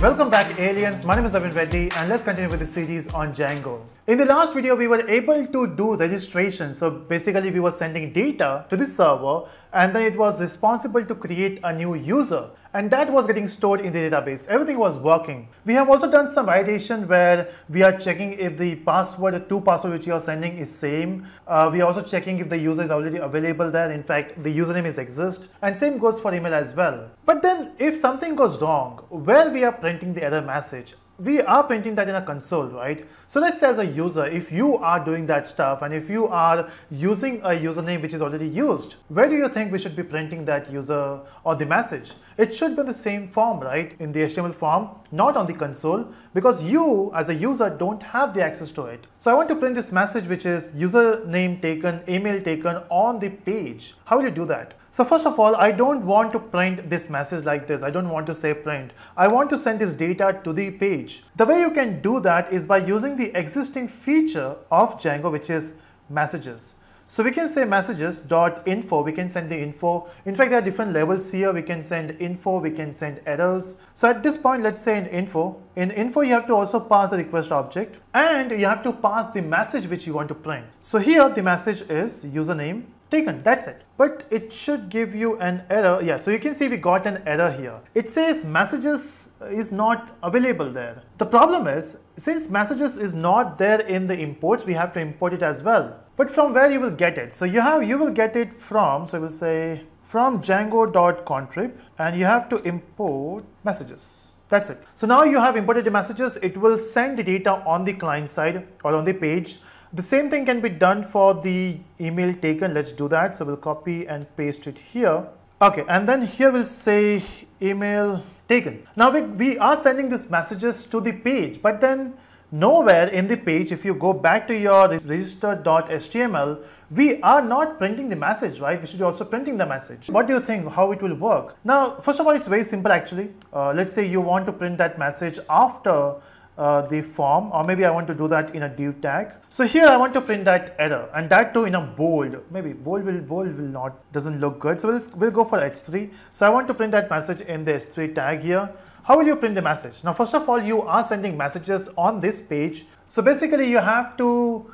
Welcome back, aliens. My name is Naveen Reddy and let's continue with the series on Django. In the last video, we were able to do registration. So basically, we were sending data to the server and then it was responsible to create a new user. And that was getting stored in the database. Everything was working. We have also done some validation where we are checking if the password, the two passwords which you are sending is same. We are also checking if the user is already available there. In fact, the username is exist. And same goes for email as well. But then if something goes wrong, where we are printing the error message, we are printing that in a console, right? So let's say as a user, if you are doing that stuff and if you are using a username which is already used, where do you think we should be printing that user or the message? It should be in the same form, right? In the HTML form, not on the console, because you as a user don't have the access to it. So I want to print this message which is username taken, email taken on the page. How will you do that? So first of all, I don't want to print this message like this. I don't want to say print. I want to send this data to the page. The way you can do that is by using the existing feature of Django, which is messages. So we can say messages.info, we can send the info. In fact, there are different levels here. We can send info, we can send errors. So at this point, let's say in info you have to also pass the request object and you have to pass the message which you want to print. So here the message is username taken, that's it. But it should give you an error. Yeah, so you can see we got an error here. It says messages is not available there. The problem is, since messages is not there in the imports, we have to import it as well. But from where you will get it? So you will get it from, so we'll say from django.contrib and you have to import messages. That's it. So now you have imported the messages. It will send the data on the client side or on the page. The same thing can be done for the email taken. Let's do that. So we'll copy and paste it here. Okay, and then here we'll say email taken. Now we are sending these messages to the page, but then nowhere in the page, if you go back to your register.html, we are not printing the message, right? We should be also printing the message. What do you think, how it will work? Now, first of all, it's very simple actually. Let's say you want to print that message after the form, or maybe I want to do that in a div tag. So here I want to print that error, and that too in a bold. Maybe bold will not, doesn't look good. So we'll go for H3. So I want to print that message in the H3 tag here. How will you print the message? Now, first of all, you are sending messages on this page. So basically you have to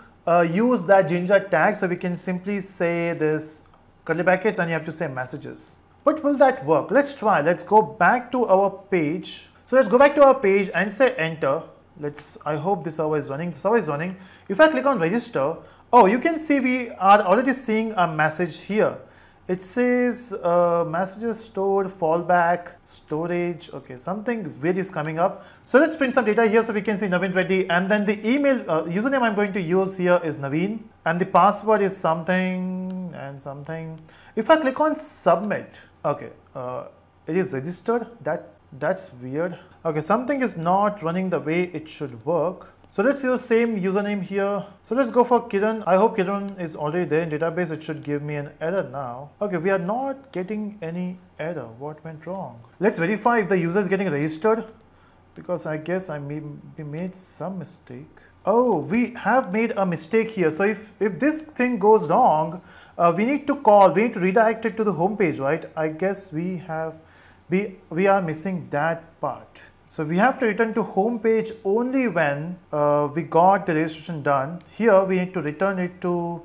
use that ginger tag. So we can simply say this curly brackets and you have to say messages. But will that work? Let's try. Let's go back to our page. So let's go back to our page and say enter. I hope this server is running. The server is running. If I click on register, oh, you can see we are already seeing a message here. It says messages stored, fallback, storage. Okay, something weird is coming up. So let's print some data here so we can see Naveen Reddy. And then the email username I'm going to use here is Naveen. And the password is something and something. If I click on submit, okay, it is registered. That's weird. Okay, something is not running the way it should work. So let's use the same username here. So let's go for Kiran. I hope Kiran is already there in database. It should give me an error now. Okay, we are not getting any error. What went wrong? Let's verify if the user is getting registered, because I guess we made some mistake. Oh, we have made a mistake here. So if this thing goes wrong, we need to redirect it to the home page, right? I guess we are missing that part. So we have to return to home page only when we got the registration done. Here we need to return it to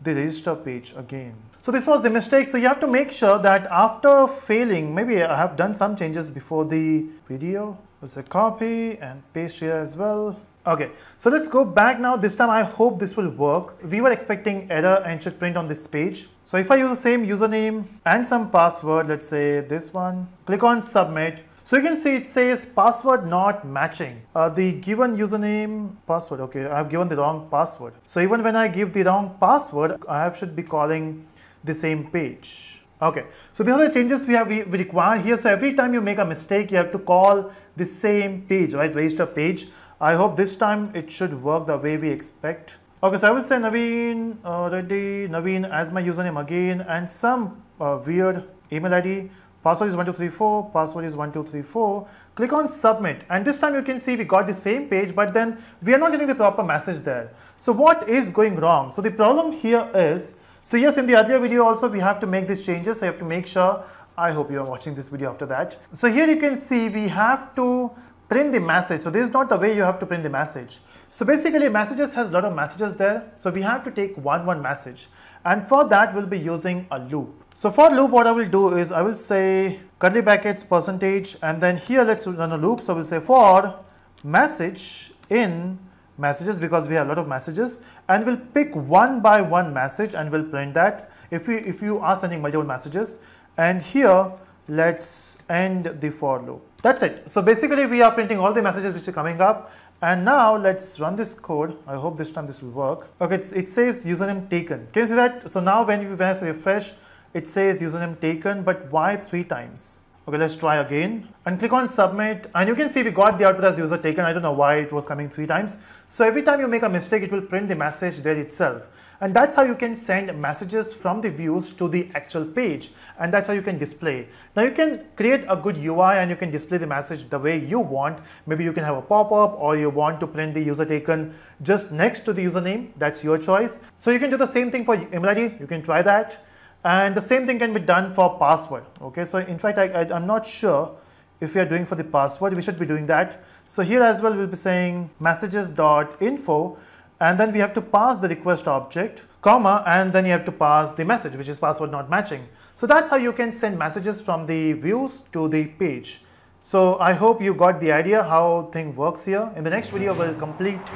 the register page again. So this was the mistake. So you have to make sure that after failing, maybe I have done some changes before the video. Let's say copy and paste here as well. Okay, so let's go back now. This time I hope this will work. We were expecting error and should print on this page. So if I use the same username and some password, let's say this one, click on submit. So you can see it says password not matching. The given username password, okay, I have given the wrong password. So even when I give the wrong password, I should be calling the same page. Okay, so these are the changes we require here. So every time you make a mistake, you have to call the same page, right? Register page. I hope this time it should work the way we expect. Okay, so I will say Naveen Reddy, Naveen as my username again, and some weird email ID. Password is 1234, password is 1234. Click on submit, and this time you can see we got the same page, but then we are not getting the proper message there. So what is going wrong? So the problem here is, so yes, in the earlier video also we have to make these changes. So you have to make sure I hope you are watching this video after that. So here you can see we have to print the message. So this is not the way you have to print the message. So basically messages has a lot of messages there. So we have to take one message. And for that we'll be using a loop. So for loop, what I will do is I will say curly brackets percentage, and then here let's run a loop. So we'll say for message in messages, because we have a lot of messages, and we'll pick one by one message and we'll print that if you are sending multiple messages. And here let's end the for loop. That's it. So basically we are printing all the messages which are coming up. And now let's run this code. I hope this time this will work. Okay, it says username taken. Can you see that? So now when I refresh, it says username taken, but why 3 times? Okay, let's try again and click on submit, and you can see we got the output as user taken. I don't know why it was coming 3 times. So every time you make a mistake, it will print the message there itself. And that's how you can send messages from the views to the actual page, and that's how you can display. Now you can create a good UI and you can display the message the way you want. Maybe you can have a pop-up, or you want to print the user taken just next to the username. That's your choice. So you can do the same thing for email ID. You can try that. And the same thing can be done for password. Okay, so in fact, I'm not sure if we are doing for the password. We should be doing that. So here as well, we'll be saying messages.info, and then we have to pass the request object, comma, and then you have to pass the message, which is password not matching. So that's how you can send messages from the views to the page. So I hope you got the idea how thing works here. In the next video, we'll complete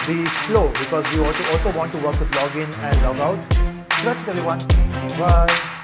the flow, because we also want to work with login and log out. So that's it, everyone. Bye.